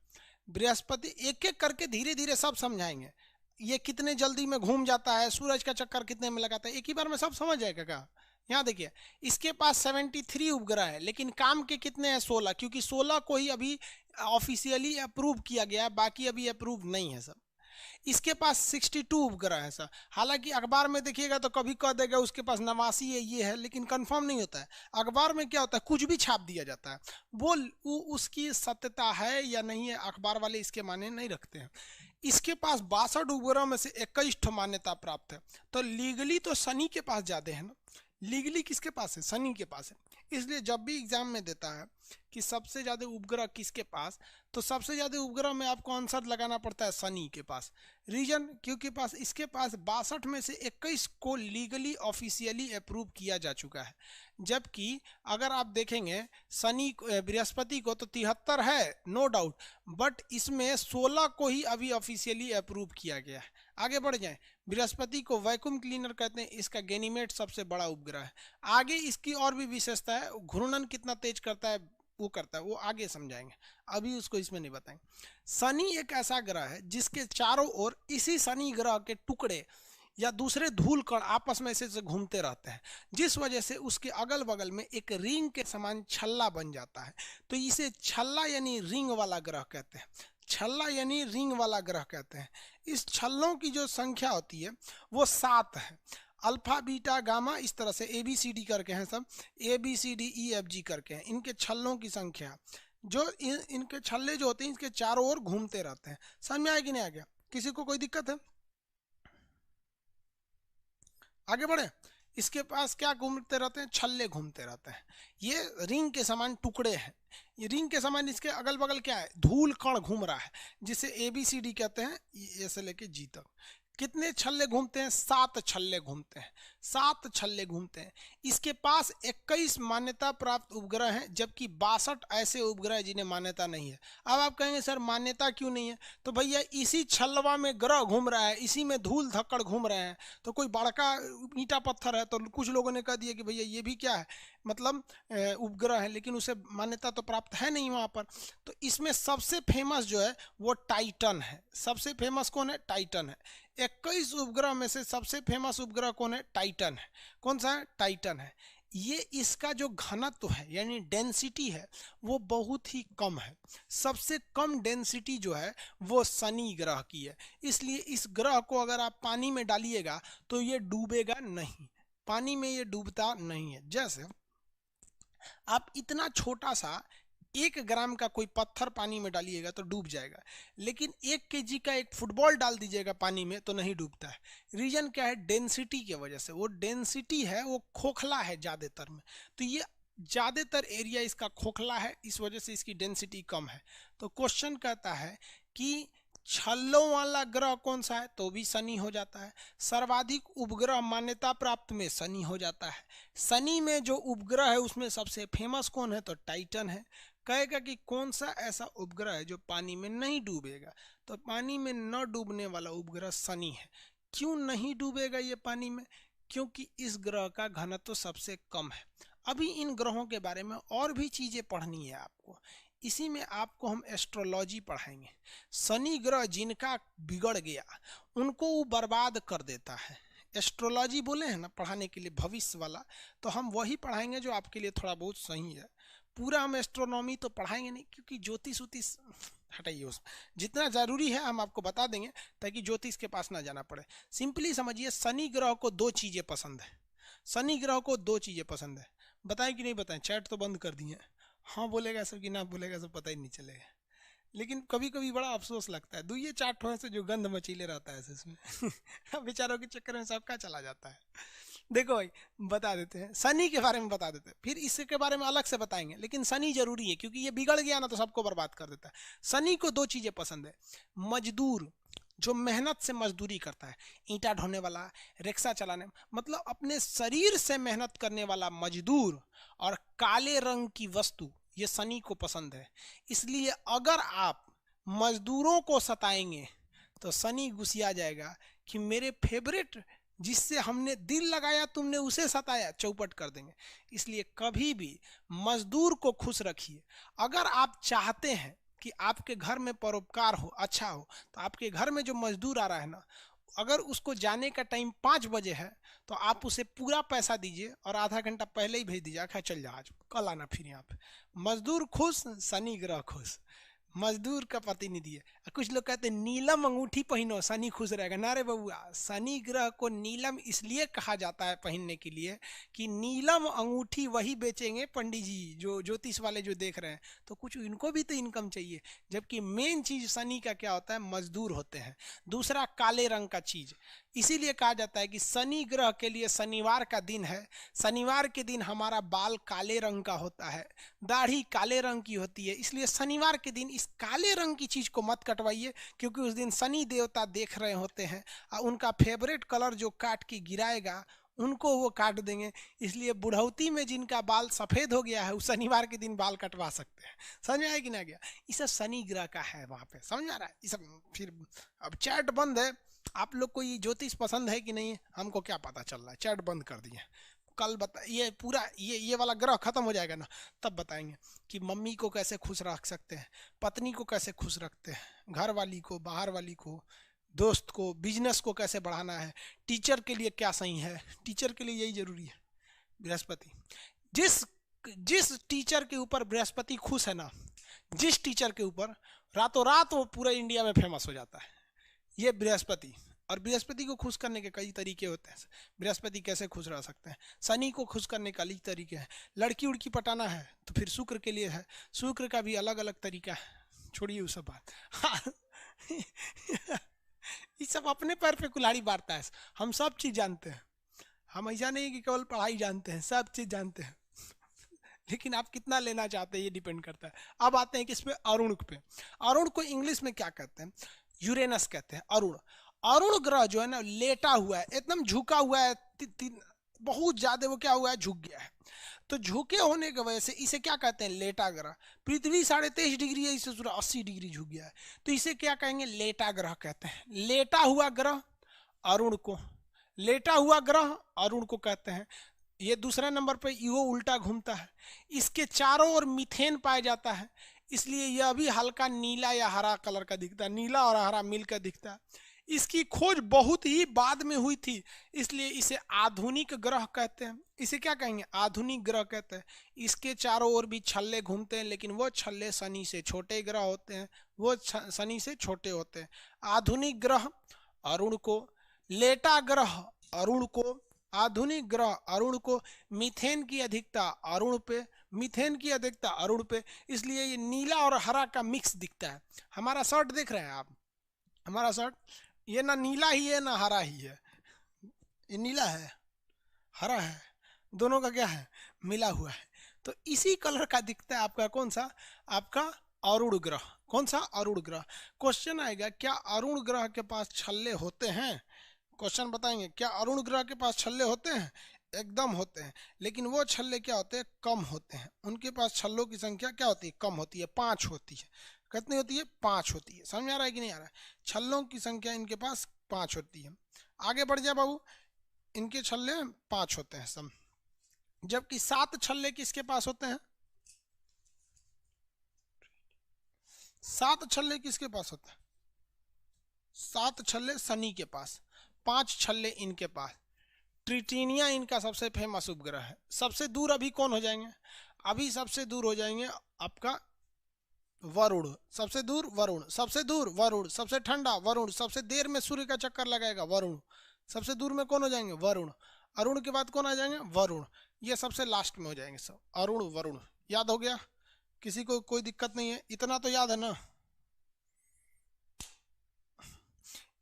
बृहस्पति एक एक करके धीरे धीरे सब समझाएंगे। ये कितने जल्दी में घूम जाता है, सूरज का चक्कर कितने में लगाता है, एक ही बार में सब समझ जाएगा क्या? यहाँ देखिए, इसके पास 73 उपग्रह है, लेकिन काम के कितने हैं? 16, क्योंकि 16 को ही अभी ऑफिशियली अप्रूव किया गया है, बाकी अभी अप्रूव नहीं है सब। इसके पास 62 उपग्रह है सर। हालांकि अखबार में देखिएगा तो कभी कह देगा उसके पास 89 है, ये है, लेकिन कंफर्म नहीं होता है। अखबार में क्या होता है, कुछ भी छाप दिया जाता है, वो उसकी सत्यता है या नहीं है, अखबार वाले इसके माने नहीं रखते हैं। इसके पास 62 उपग्रह में से 21 मान्यता प्राप्त है। तो लीगली तो शनि के पास ज्यादा है ना, लीगली किसके पास है, शनि के पास है। इसलिए जब भी एग्जाम में देता है कि सबसे ज्यादा उपग्रह किसके पास, तो सबसे ज्यादा उपग्रह में आपको आंसर लगाना पड़ता है शनि के पास। रीजन, क्योंकि पास इसके पास 62 में से 21 को लीगली ऑफिशियली अप्रूव किया जा चुका है। जबकि अगर आप देखेंगे शनि बृहस्पति को तो 73 है नो डाउट, बट इसमें 16 को ही अभी ऑफिशियली अप्रूव किया गया है। आगे बढ़ जाएं, बृहस्पति को वैक्यूम क्लीनर कहते हैं, इसका गैनीमेड सबसे बड़ा उपग्रह है। आगे इसकी और भी विशेषता है, घूर्णन कितना तेज करता है वो करता है, वो आगे समझाएंगे, अभी उसको इसमें नहीं बताएंगे। शनि एक ऐसा ग्रह है जिसके चारों ओर इसी शनि ग्रह के टुकड़े या दूसरे धूल कण आपस में ऐसे घूमते रहते हैं, जिस वजह से उसके अगल बगल में एक रिंग के समान छल्ला बन जाता है। तो इसे छल्ला यानी रिंग वाला ग्रह कहते हैं, छल्ला यानी रिंग वाला ग्रह कहते हैं। इस छल्लों की जो संख्या होती है वो 7 है, अल्फा बीटा गामा इस तरह से ABCD करके हैं, सब ABCDEFG करके हैं इनके छल्लों की संख्या। जो इनके छल्ले जो होते हैं इसके चारों ओर घूमते रहते हैं। समझ में आया कि नहीं आ गया, किसी को कोई दिक्कत है? आगे बढ़े। इसके पास क्या घूमते रहते हैं, छल्ले घूमते रहते हैं, ये रिंग के समान टुकड़े हैं। ये रिंग के समान इसके अगल बगल क्या है, धूल कण घूम रहा है, जिसे ABCD कहते हैं, ए से लेके जी तक। कितने छल्ले घूमते हैं, 7 छल्ले घूमते हैं, 7 छल्ले घूमते हैं। इसके पास 21 मान्यता प्राप्त उपग्रह हैं, जबकि 62 ऐसे उपग्रह जिन्हें मान्यता नहीं है। अब आप कहेंगे सर मान्यता क्यों नहीं है, तो भैया इसी छल्लवा में ग्रह घूम रहा है, इसी में धूल धक्कड़ घूम रहे हैं, तो कोई बड़का ईंटा पत्थर है तो कुछ लोगों ने कह दिया कि भैया ये भी क्या है, मतलब उपग्रह है, लेकिन उसे मान्यता तो प्राप्त है नहीं वहां पर। तो इसमें सबसे फेमस जो है वो टाइटन है। सबसे फेमस कौन है, टाइटन है। 21 उपग्रह में से सबसे फेमस उपग्रह कौन है, टाइटन है। कौन सा है, टाइटन है। ये इसका जो घनत्व है यानी डेंसिटी है वो बहुत ही कम है। सबसे कम डेंसिटी जो है वो शनि ग्रह की है। इसलिए इस ग्रह को अगर आप पानी में डालिएगा तो ये डूबेगा नहीं, पानी में ये डूबता नहीं है। जैसे आप इतना छोटा सा 1 ग्राम का कोई पत्थर पानी में डालिएगा तो डूब जाएगा, लेकिन 1 kg का एक फुटबॉल डाल दीजिएगा पानी में तो नहीं डूबता है। रीजन क्या है, डेंसिटी की वजह से। वो डेंसिटी है वो खोखला है ज्यादातर में, तो ये ज्यादातर एरिया इसका खोखला है, इस वजह से इसकी डेंसिटी कम है। तो क्वेश्चन कहता है कि छल्लों वाला ग्रह कौन सा है, तो भी शनि हो जाता है। सर्वाधिक उपग्रह मान्यता प्राप्त में शनि हो जाता है। शनि में जो उपग्रह है उसमें सबसे फेमस कौन है, तो टाइटन है। कहेगा कि कौन सा ऐसा उपग्रह है जो पानी में नहीं डूबेगा, तो पानी में न डूबने वाला उपग्रह शनि है। क्यों नहीं डूबेगा ये पानी में, क्योंकि इस ग्रह का घनत्व सबसे कम है। अभी इन ग्रहों के बारे में और भी चीजें पढ़नी है आपको, इसी में आपको हम एस्ट्रोलॉजी पढ़ाएंगे। शनि ग्रह जिनका बिगड़ गया उनको वो बर्बाद कर देता है। एस्ट्रोलॉजी बोले हैं ना पढ़ाने के लिए, भविष्य वाला, तो हम वही पढ़ाएंगे जो आपके लिए थोड़ा बहुत सही है। पूरा हम एस्ट्रोनॉमी तो पढ़ाएंगे नहीं, क्योंकि ज्योतिष उतिष हटाइए, उसमें जितना जरूरी है हम आपको बता देंगे ताकि ज्योतिष के पास ना जाना पड़े। सिंपली समझिए, शनि ग्रह को 2 चीजें पसंद है। शनि ग्रह को 2 चीजें पसंद है। बताएं कि नहीं बताएं, चैट तो बंद कर दिए। हाँ बोलेगा सब कि ना बोलेगा सब पता ही नहीं चलेगा, लेकिन कभी कभी बड़ा अफसोस लगता है। दुइये 4 ठोए से जो गंध मचीले रहता है इसमें बेचारों के चक्कर में सबका चला जाता है। देखो भाई बता देते हैं, शनि के बारे में बता देते हैं, फिर इसके बारे में अलग से बताएंगे, लेकिन शनि जरूरी है क्योंकि ये बिगड़ गया ना तो सबको बर्बाद कर देता है। शनि को 2 चीजें पसंद है, मजदूर जो मेहनत से मजदूरी करता है, ईंटा ढोने वाला, रिक्शा चलाने, मतलब अपने शरीर से मेहनत करने वाला मजदूर, और काले रंग की वस्तु, ये शनि को पसंद है। इसलिए अगर आप मजदूरों को सताएंगे तो शनि गुस्सिया जाएगा कि मेरे फेवरेट जिससे हमने दिल लगाया तुमने उसे सताया, चौपट कर देंगे। इसलिए कभी भी मजदूर को खुश रखिए। अगर आप चाहते हैं कि आपके घर में परोपकार हो, अच्छा हो, तो आपके घर में जो मजदूर आ रहा है ना, अगर उसको जाने का टाइम 5 बजे है तो आप उसे पूरा पैसा दीजिए और आधा घंटा पहले ही भेज दीजिए, चल जा आज कल आना फिर यहाँ पे। मजदूर खुश, शनि ग्रह खुश। मजदूर का प्रतिनिधि है। कुछ लोग कहते हैं नीलम अंगूठी पहनो शनि खुश रहेगा। ना रे बबुआ, शनि ग्रह को नीलम इसलिए कहा जाता है पहनने के लिए कि नीलम अंगूठी वही बेचेंगे पंडित जी जो ज्योतिष वाले जो देख रहे हैं, तो कुछ इनको भी तो इनकम चाहिए। जबकि मेन चीज शनि का क्या होता है, मजदूर होते हैं। दूसरा काले रंग का चीज, इसीलिए कहा जाता है कि शनि ग्रह के लिए शनिवार का दिन है, शनिवार के दिन हमारा बाल काले रंग का होता है, दाढ़ी काले रंग की होती है, इसलिए शनिवार के दिन इस काले रंग की चीज को मत कटवाइए, क्योंकि उस दिन शनि देवता देख रहे होते हैं और उनका फेवरेट कलर जो काट के गिराएगा उनको वो काट देंगे। इसलिए बुढ़ौती में जिनका बाल सफेद हो गया है वो शनिवार के दिन बाल कटवा सकते हैं। समझ में आया कि ना गया? ये सब शनि ग्रह का है वहां पे, समझ आ रहा है? ये सब फिर अब चैट बंद है। आप लोग को ये ज्योतिष पसंद है कि नहीं हमको क्या पता चल रहा है, चैट बंद कर दिए। कल बता, ये पूरा ये वाला ग्रह खत्म हो जाएगा ना, तब बताएंगे कि मम्मी को कैसे खुश रख सकते हैं, पत्नी को कैसे खुश रखते हैं, घर वाली को, बाहर वाली को, दोस्त को, बिजनेस को कैसे बढ़ाना है, टीचर के लिए क्या सही है। टीचर के लिए यही जरूरी है। बृहस्पति, जिस जिस टीचर के ऊपर बृहस्पति खुश है ना, जिस टीचर के ऊपर, रातों रात वो पूरे इंडिया में फेमस हो जाता है, ये बृहस्पति। और बृहस्पति को खुश करने के कई तरीके होते हैं। बृहस्पति कैसे खुश रह सकते हैं? शनि को खुश करने का अलग तरीके हैं। लड़की उड़की पटाना है तो फिर शुक्र के लिए है, शुक्र का भी अलग अलग तरीका है। छोड़िए वो सब बात। ये सब अपने पैर पे कुल्हाड़ी बांटता है। हम सब चीज जानते हैं, हम ऐसा नहीं कि केवल पढ़ाई जानते हैं, सब चीज जानते हैं। लेकिन आप कितना लेना चाहते हैं ये डिपेंड करता है। अब आते हैं किस पे? अरुण पे। अरुण को इंग्लिश में क्या कहते हैं? यूरेनस कहते हैं। अरुण, अरुण ग्रह जो है ना लेटा हुआ है, एकदम झुका हुआ है, बहुत ज्यादा वो क्या हुआ है, झुक गया है। तो झुके होने की वजह से इसे क्या कहते हैं? लेटा ग्रह। पृथ्वी 23.5 डिग्री है, इसे 80 डिग्री झुक गया है, तो इसे क्या कहेंगे? लेटा ग्रह कहते हैं। लेटा हुआ ग्रह अरुण को, लेटा हुआ ग्रह अरुण को कहते हैं। ये दूसरे नंबर पे ईगो उल्टा घूमता है, इसके चारों ओर मीथेन पाया जाता है, इसलिए यह भी हल्का नीला या हरा कलर का दिखता है, नीला और हरा मिलकर दिखता है। इसकी खोज बहुत ही बाद में हुई थी, इसलिए इसे आधुनिक ग्रह कहते हैं। इसे क्या कहेंगे? आधुनिक ग्रह कहते हैं। इसके चारों ओर भी छल्ले घूमते हैं, लेकिन वो छल्ले शनि से छोटे ग्रह होते हैं, वो शनि से छोटे होते हैं। आधुनिक ग्रह अरुण को, लेटा ग्रह अरुण को, आधुनिक ग्रह अरुण को, मीथेन की अधिकता अरुण पे, मीथेन की अधिकता अरुण पे, इसलिए ये नीला और हरा का मिक्स दिखता है। हमारा शर्ट देख रहे हैं आप, हमारा शर्ट ये ना नीला ही है ना हरा ही है, ये नीला है, हरा है, दोनों का क्या है? मिला हुआ है। तो इसी कलर का दिखता है आपका कौन सा? आपका अरुण ग्रह। कौन सा? अरुण ग्रह। क्वेश्चन आएगा, क्या अरुण ग्रह के पास छल्ले होते हैं? क्वेश्चन बताएंगे, क्या अरुण ग्रह के पास छल्ले होते हैं? एकदम होते हैं, लेकिन वो छल्ले क्या होते हैं? कम होते हैं। उनके पास छल्लों की संख्या क्या होती है? कम होती है, 5 होती है। कितनी होती है? 5 होती है। समझ में आ रहा है कि नहीं आ रहा है? छल्लों की संख्या इनके पास 5 होती है। आगे बढ़ जाए बाबू, इनके छल्ले 5 होते हैं सब, जबकि 7 छल्ले किसके पास होते हैं? 7 छल्ले किसके पास होते हैं? 7 छल्ले शनि के पास, 5 छल्ले इनके पास। ट्रिटिनिया इनका सबसे फेमस उपग्रह है। सबसे दूर अभी कौन हो जाएंगे? अभी सबसे दूर हो जाएंगे आपका वरुण। सबसे दूर वरुण, सबसे दूर वरुण, सबसे ठंडा वरुण, सबसे देर में सूर्य का चक्कर लगाएगा वरुण। सबसे दूर में कौन हो जाएंगे? वरुण। अरुण के बाद कौन आ जाएंगे? वरुण। ये सबसे लास्ट में हो जाएंगे सब, अरुण वरुण। याद हो गया? किसी को कोई दिक्कत नहीं है? इतना तो याद है ना?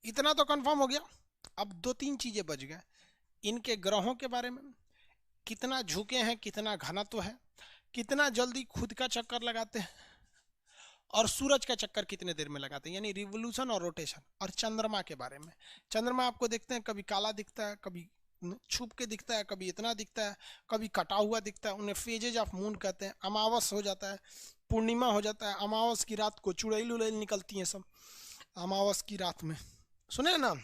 इतना तो कंफर्म हो गया। अब 2-3 चीजें बच गए। इनके ग्रहों के बारे में, कितना झुके हैं, कितना घनत्व है, कितना जल्दी खुद का चक्कर लगाते हैं, और सूरज का चक्कर कितने देर में लगाते हैं, यानी रिवोल्यूशन और रोटेशन। और चंद्रमा के बारे में, चंद्रमा आपको देखते हैं कभी काला दिखता है, कभी छुप के दिखता है, कभी इतना दिखता है, कभी कटा हुआ दिखता है। उन्हें फेजेज ऑफ मून कहते हैं। अमावस हो जाता है, पूर्णिमा हो जाता है, अमावस की रात को चुड़ैल उड़ैल निकलती हैं सब अमावस की रात में। सुने ना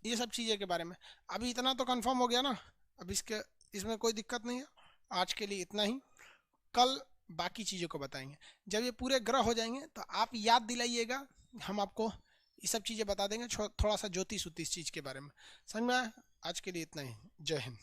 ये सब चीज़ें के बारे में? अभी इतना तो कंफर्म हो गया ना? अब इसमें कोई दिक्कत नहीं है। आज के लिए इतना ही, कल बाकी चीज़ों को बताएंगे। जब ये पूरे ग्रह हो जाएंगे तो आप याद दिलाइएगा, हम आपको ये सब चीज़ें बता देंगे, थोड़ा सा ज्योतिष उतिष चीज़ के बारे में। समझ में आया? आज के लिए इतना ही। जय हिंद।